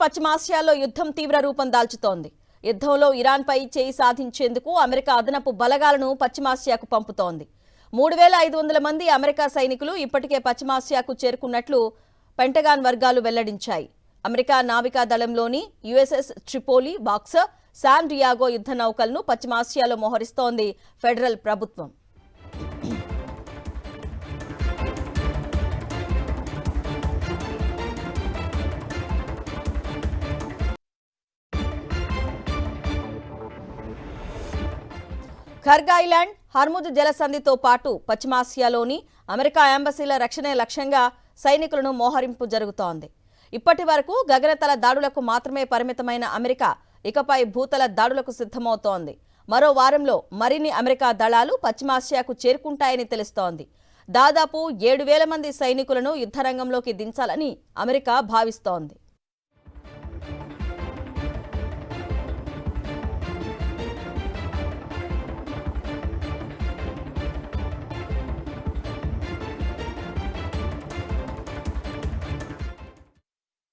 పశ్చిమాసియాలో యుద్ధం తీవ్ర రూపం దాల్చుతోంది. యుద్ధంలో ఇరాన్పై చేయి సాధించేందుకు అమెరికా అదనపు బలగాలను పశ్చిమాసియాకు పంపుతోంది. 3500 మంది అమెరికా సైనికులు ఇప్పటికే పశ్చిమాసియాకు చేరుకున్నట్లు పెంటగాన్ వర్గాలు వెల్లడించాయి. అమెరికా నావికా దళంలోని USS Tripoli, Boxer, San Diego యుద్ధ నౌకలను పశ్చిమాసియాలో మోహరిస్తోంది ఫెడరల్ ప్రభుత్వం. ఖర్గ్ ఐలాండ్, హర్ముద్ జలసంధితో పాటు పశ్చిమాసియాలోని అమెరికా ఎంబసీల రక్షణ లక్ష్యంగా సైనికులను మోహరింపు జరుగుతోంది. ఇప్పటి వరకు గగనతల దాడులకు మాత్రమే పరిమితమైన అమెరికా ఇకపై భూతల దాడులకు సిద్ధమవుతోంది. మరో వారంలో మరిన్ని అమెరికా దళాలు పశ్చిమాసియాకు చేరుకుంటాయని తెలుస్తోంది. దాదాపు 7,000 మంది సైనికులను యుద్ధరంగంలోకి దించాలని అమెరికా భావిస్తోంది.